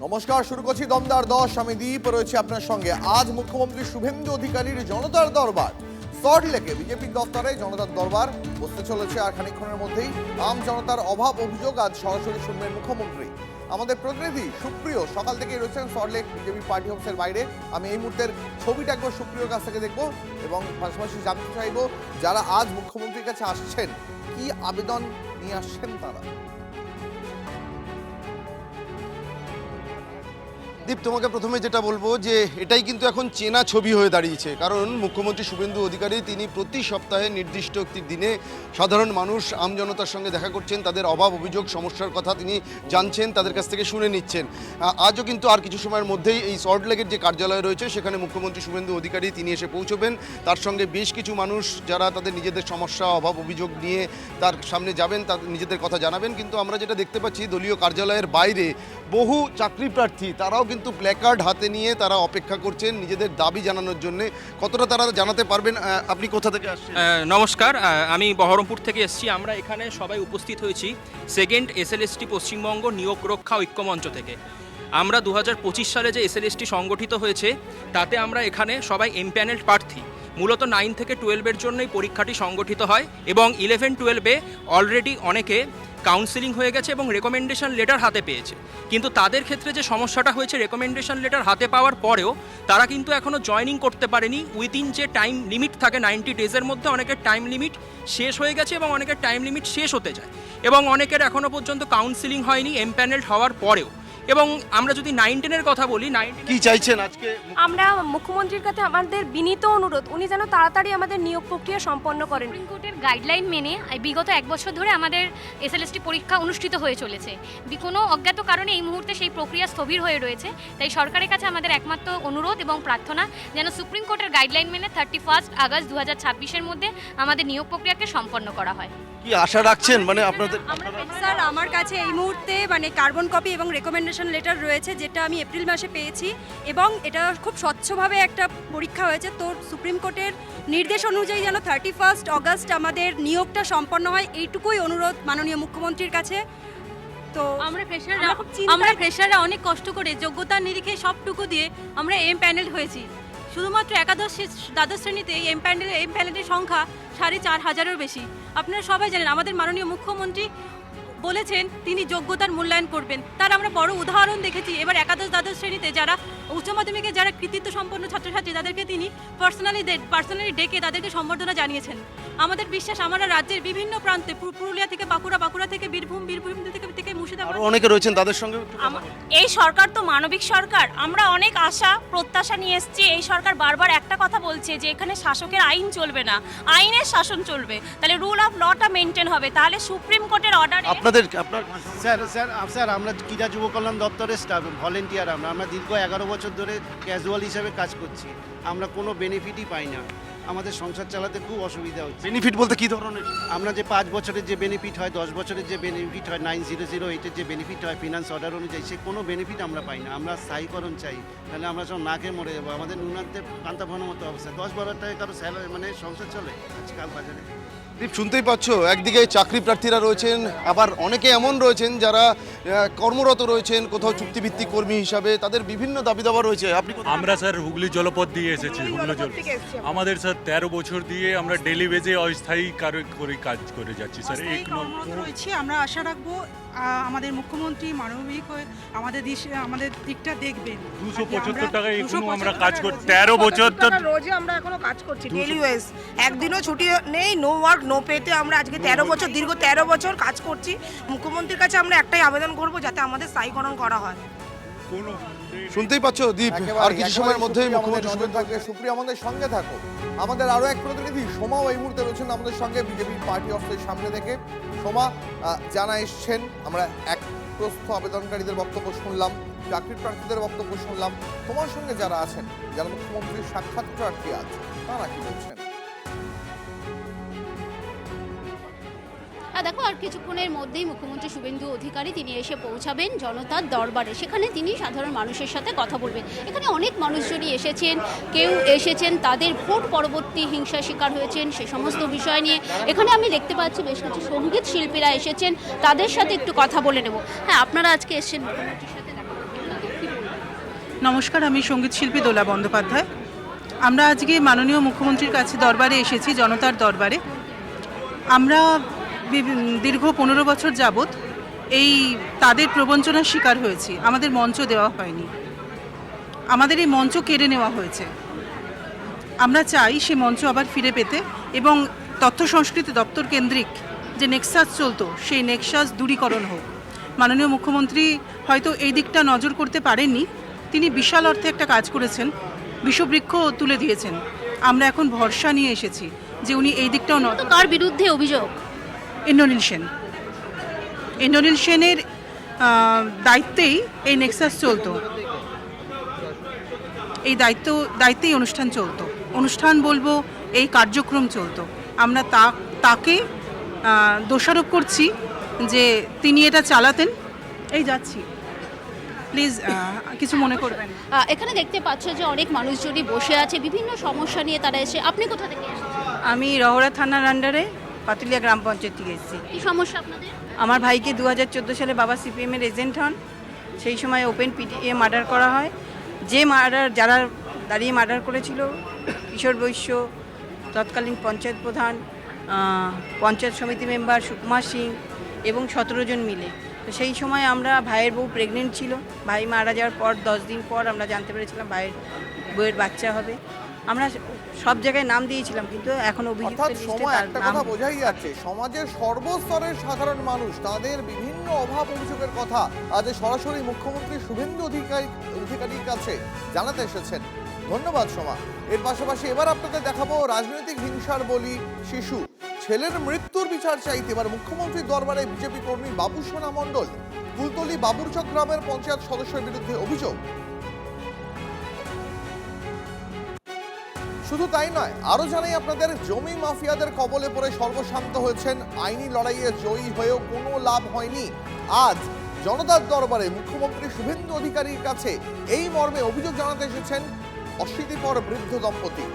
নমস্কার, শুরু করছি দমদার 10। আমি দীপ রয়েছে আপনার সঙ্গে। আজ মুখ্যমন্ত্রী শুভেন্দু অধিকারীর জনতার দরবার সল্টলেকে বিজেপির দপ্তরে জনতার দরবার বসতে চলেছে আর খানিকক্ষণের মধ্যেই আম জনতার অভাব অভিযোগ আজ সরাসরি শুনবেন মুখ্যমন্ত্রী। আমাদের প্রতিনিধি সুপ্রিয় সকাল থেকেই রয়েছেন সল্টলেক বিজেপি পার্টি অফিসের বাইরে। আমি এই মুহূর্তের ছবিটা একবার সুপ্রিয়র কাছ থেকে দেখবো এবং পাশাপাশি জানতে চাইবো যারা আজ মুখ্যমন্ত্রীর কাছে আসছেন কি আবেদন নিয়ে আসছেন তারা। দীপ, তোমাকে প্রথমে যেটা বলবো যে এটাই কিন্তু এখন চেনা ছবি হয়ে দাঁড়িয়েছে, কারণ মুখ্যমন্ত্রী শুভেন্দু অধিকারী তিনি প্রতি সপ্তাহে নির্দিষ্ট একটি দিনে সাধারণ মানুষ আমজনতার সঙ্গে দেখা করছেন, তাদের অভাব অভিযোগ সমস্যার কথা তিনি জানছেন, তাদের কাছ থেকে শুনে নিচ্ছেন। আজও কিন্তু আর কিছু সময়ের মধ্যেই এই সল্টলেকের যে কার্যালয় রয়েছে সেখানে মুখ্যমন্ত্রী শুভেন্দু অধিকারী তিনি এসে পৌঁছবেন। তার সঙ্গে বেশ কিছু মানুষ যারা তাদের নিজেদের সমস্যা অভাব অভিযোগ নিয়ে তার সামনে যাবেন, তাদের নিজেদের কথা জানাবেন। কিন্তু আমরা যেটা দেখতে পাচ্ছি দলীয় কার্যালয়ের বাইরে বহু চাকরি প্রার্থী তারাও কিন্তু প্ল্যাকার্ড হাতে নিয়ে তারা অপেক্ষা করছেন নিজেদের দাবি জানানোর জন্য। কতটা তারা জানাতে পারবেন? আপনি কোথা থেকে আসছেন? নমস্কার, আমি বহরমপুর থেকে এসেছি। আমরা এখানে সবাই উপস্থিত হয়েছি সেকেন্ড এসএলএসটি পশ্চিমবঙ্গ নিয়োগ রক্ষা ঐক্যমঞ্চ থেকে। আমরা 2025 সালে যে এসএলএসটি সংগঠিত হয়েছে তাতে আমরা এখানে সবাই এমপ্যানেলড প্রার্থী। মূলত 9 থেকে 12-এর জন্যই পরীক্ষাটি সংগঠিত হয় এবং 11-12-এ অলরেডি অনেকে কাউন্সেলিং হয়ে গেছে এবং রেকমেন্ডেশন লেটার হাতে পেয়েছে। কিন্তু তাদের ক্ষেত্রে যে সমস্যাটা হয়েছে, রেকমেন্ডেশন লেটার হাতে পাওয়ার পরেও তারা কিন্তু এখনও জয়েনিং করতে পারেনি। উইদিন যে টাইম লিমিট থাকে 90 ডেজের মধ্যে, অনেকের টাইম লিমিট শেষ হয়ে গেছে এবং অনেকের টাইম লিমিট শেষ হতে যায় এবং অনেকের এখনও পর্যন্ত কাউন্সেলিং হয়নি এমপ্যানেলড হওয়ার পরেও। এবং আমরা যদি 9-10-এর কথা বলি, 9 কি চাইছেন আজকে? আমরা মুখ্যমন্ত্রীর কাছে আমাদের বিনীত অনুরোধ, উনি যেন তাড়াতাড়ি আমাদের নিয়োগ প্রক্রিয়া সম্পন্ন করেন। সুপ্রিম কোর্টের গাইডলাইন মেনে বিগত 1 বছর ধরে আমাদের এসএলএসটি পরীক্ষা অনুষ্ঠিত হয়ে চলেছে। কোনো অজ্ঞাত কারণে এই মুহূর্তে সেই প্রক্রিয়া স্থবির হয়ে রয়েছে। তাই সরকারের কাছে আমাদের একমাত্র অনুরোধ এবং প্রার্থনা যেন সুপ্রিম কোর্টের গাইডলাইন মেনে 31 আগস্ট 2026-এর মধ্যে আমাদের নিয়োগ প্রক্রিয়াকে সম্পন্ন করা হয়। কি আশা রাখছেন মানে আপনাদের? স্যার, আমার কাছে এই মুহূর্তে কার্বন কপি এবং রেকমেন্ডেশন লেটার রয়েছে, যেটা আমি এপ্রিল মাসে পেয়েছি এবং এটা খুব স্বচ্ছভাবে একটা পরীক্ষা হয়েছে। তো সুপ্রিম কোর্টের নির্দেশ অনুযায়ী যেন 31 আগস্ট আমাদের নিয়োগটা সম্পন্ন হয়, এইটুকুই অনুরোধ মাননীয় মুখ্যমন্ত্রীর কাছে। তো আমরা ফ্রেশাররা অনেক কষ্ট করে যোগ্যতার নিরিখে সবটুকু দিয়ে আমরা প্যানেল হয়েছি। শুধুমাত্র একাদশ দ্বাদশ শ্রেণীতে এই প্যানেলের সংখ্যা 4,500-এর বেশি। আপনারা সবাই জানেন আমাদের মাননীয় মুখ্যমন্ত্রী বলেছেন তিনি যোগ্যতার মূল্যায়ন করবেন। তার আমরা বড় উদাহরণ দেখেছি। এবার একাদশ দ্বাদশ শ্রেণীতে যারা উচ্চ মাধ্যমিকে যারা কৃতিত্ব সম্পন্ন ছাত্রছাত্রী তাদেরকে তিনি পার্সোনালি ডেকে তাদেরকে সম্বর্ধনা জানিয়েছেন। আমাদের বিশ্বাস আমরা রাজ্যের বিভিন্ন প্রান্তে, পুরুলিয়া থেকে বাঁকুড়া থেকে বীরভূম থেকে মুর্শিদাবাদ অনেকে রয়েছেন, তাদের সঙ্গে এই সরকার তো মানবিক সরকার। আমরা অনেক আশা প্রত্যাশা নিয়ে এসেছি। এই সরকার বারবার একটা কথা বলছে যে এখানে শাসকের আইন চলবে না, আইনের শাসন চলবে, তাহলে রুল অফ লটা মেনটেন হবে। তাহলে সুপ্রিম কোর্টের অর্ডার স্যার আমরা ক্রীড়া যুব কল্যাণ দপ্তরের স্টাফ ভলেন্টিয়ার। আমরা দীর্ঘ 11 বছর ধরে ক্যাজুয়াল হিসেবে কাজ করছি। আমরা কোনো বেনিফিটই পাই না, আমাদের সংসার চালাতে খুব অসুবিধা হচ্ছে। বেনিফিট বলতে কি ধরনের? আমরা যে 5 বছরের যে বেনিফিট হয়, 10 বছরের যে বেনিফিট হয়, 9008-এর যে বেনিফিট হয় ফিনান্স অর্ডার অনুযায়ী, সে কোনো বেনিফিট আমরা পাই না। আমরা স্থায়ীকরণ চাই, তাহলে আমরা সব না খেয়ে মরে যাবো। আমাদের নুনান্তে পান্তা ভানোর মতো অবস্থা। 10-12 টাকা কারো স্যালারি মানে সংসার চলে আজকাল বাজারে। দীপ, শুনতেই পাচ্ছ, একদিকে চাকরি প্রার্থীরা রয়েছেন, আবার অনেকে এমন রয়েছেন যারা কর্মরত রয়েছেন কোথাও চুক্তিভিত্তিক কর্মী হিসাবে, তাদের বিভিন্ন দাবি দাবা রয়েছে। আপনি আমরা স্যার হুগলি জলপথ দিয়ে এসেছি। আমাদের স্যার 13 বছর দিয়ে আমরা ডেলি বেজে অস্থায়ী করে কাজ করে যাচ্ছি স্যার। রয়েছি। আমরা আশা রাখবো আমাদের মুখ্যমন্ত্রী মানবিক হয়ে আমাদের দিকটা দেখবেন। 275 টাকা এখনো আমরা কাজ করছি। 13 বছর তো রোজই আমরা এখনো কাজ করছি, ডেইলি ওয়েজ। একদিনও ছুটি নেই, নো ওয়ার্ক নো পেতে আমরা আজকে 13 বছর কাজ করছি। মুখ্যমন্ত্রীর কাছে আমরা একটাই আবেদন করব যাতে আমাদের স্থায়ীকরণ করা হয়। শুনতেই পাচ্ছ দীপ, আর কিছু সময়ের মধ্যেই মুখ্যমন্ত্রী শুভেন্দু থাকবে। সুপ্রিয়া, আমাদের সঙ্গে থাকো। আমাদের আরো এক প্রতিনিধি সোমাও এই মুহূর্তে রয়েছেন আমাদের সঙ্গে বিজেপির পার্টি অফিসের সামনে থেকে। সোমা, জানা এসছেন, আমরা এক প্রস্থ আবেদনকারীদের বক্তব্য শুনলাম, চাকরির প্রার্থীদের বক্তব্য শুনলাম, তোমার সঙ্গে যারা আছেন, যারা মুখ্যমন্ত্রীর সাক্ষাৎ প্রার্থী আছে, তারা কি বলছেন? দেখো, আর কিছুক্ষণের মধ্যেই মুখ্যমন্ত্রী শুভেন্দু অধিকারী তিনি এসে পৌঁছাবেন জনতার দরবারে। সেখানে তিনি সাধারণ মানুষের সাথে কথা বলবেন। এখানে অনেক মানুষজনই এসেছেন, কেউ এসেছেন তাদের ভোট পরবর্তী হিংসার শিকার হয়েছেন, সে সমস্ত বিষয় নিয়ে। এখানে আমি দেখতে পাচ্ছি বেশ কিছু সঙ্গীত শিল্পীরা এসেছেন, তাদের সাথে একটু কথা বলে নেব। হ্যাঁ, আপনারা আজকে এসেছেন মুখ্যমন্ত্রীর সাথে দেখা করতে। নমস্কার, আমি সঙ্গীত শিল্পী দোলা বন্দ্যোপাধ্যায়। আমরা আজকে মাননীয় মুখ্যমন্ত্রীর কাছে দরবারে এসেছি, জনতার দরবারে। আমরা দীর্ঘ 15 বছর যাবৎ এই তাদের প্রবঞ্চনার শিকার হয়েছি। আমাদের মঞ্চ দেওয়া হয়নি, আমাদের এই মঞ্চ কেড়ে নেওয়া হয়েছে। আমরা চাই সে মঞ্চ আবার ফিরে পেতে এবং তথ্য সংস্কৃতি দপ্তর কেন্দ্রিক যে নেক্সাস চলতো সেই নেক্সাস দূরীকরণ হোক। মাননীয় মুখ্যমন্ত্রী হয়তো এই দিকটা নজর করতে পারেননি, তিনি বিশাল অর্থে একটা কাজ করেছেন, বিষবৃক্ষ তুলে দিয়েছেন। আমরা এখন ভরসা নিয়ে এসেছি যে উনি এই দিকটাও তো কার বিরুদ্ধে অভিযোগ? ইন্দ্রনীল সেন। ইন্দ্রনীল সেনের দায়িত্বেই এই নেক্সাস চলতো, এই দায়িত্বেই অনুষ্ঠান চলতো, অনুষ্ঠান বলবো এই কার্যক্রম চলতো। আমরা তাকে দোষারোপ করছি যে তিনি এটা চালাতেন। এই যাচ্ছি, প্লিজ কিছু মনে করবেন। এখানে দেখতে পাচ্ছ যে অনেক মানুষজনই বসে আছে, বিভিন্ন সমস্যা নিয়ে তারা এসে। আপনি কোথা থেকে এসেছেন? আমি রহরা থানার আন্ডারে পাতুলিয়া গ্রাম পঞ্চায়েত থেকে এসেছি। কি সমস্যা আপনাদের? আমার ভাইকে 2014 সালে বাবা সিপিএমের এজেন্ট হন, সেই সময় ওপেন পিটিএ মার্ডার করা হয়। যারা দাঁড়িয়ে মার্ডার করেছিল কিশোর বৈশ্য, তৎকালীন পঞ্চায়েত প্রধান, পঞ্চায়েত সমিতি মেম্বার সুকুমার সিং এবং 17 জন মিলে। তো সেই সময় আমরা, ভাইয়ের বউ প্রেগনেন্ট ছিল, ভাই মারা যাওয়ার পর 10 দিন পর আমরা জানতে পেরেছিলাম ভাইয়ের বউয়ের বাচ্চা হবে। আমরা সব জায়গায় নাম দিয়েছিলাম, কিন্তু এখন অর্থাৎ সময় একটা কথা বোঝাই যাচ্ছে, সমাজের সর্বস্তরের সাধারণ মানুষ তাদের বিভিন্ন অভাব অভিযোগের কথা আজ সরাসরি মুখ্যমন্ত্রী শুভেন্দু অধিকারীর কাছে জানাতে এসেছেন। ধন্যবাদ সোমা। এর পাশাপাশি এবার আপনাদের দেখাবো রাজনৈতিক হিংসার বলি শিশু। ছেলের মৃত্যুর বিচার চাইতে এবার মুখ্যমন্ত্রীর দরবারে বিজেপি কর্মী বাবু সোনা মণ্ডল। কুলতলি বাবুরচক গ্রামের পঞ্চায়েত সদস্যের বিরুদ্ধে অভিযোগ। শুধু তাই নয়, আরো জানাই আপনাদের, জমি মাফিয়াদের কবলে পড়ে সর্বশান্ত হয়েছেন, আইনি লড়াইয়ে জয়ী হয়েও কোনো লাভ হয়নি। আজ জনতার দরবারে মুখ্যমন্ত্রী শুভেন্দু অধিকারীর কাছে এই মর্মে অভিযোগ জানাতে এসেছেন অশীতিপর বৃদ্ধ দম্পতি।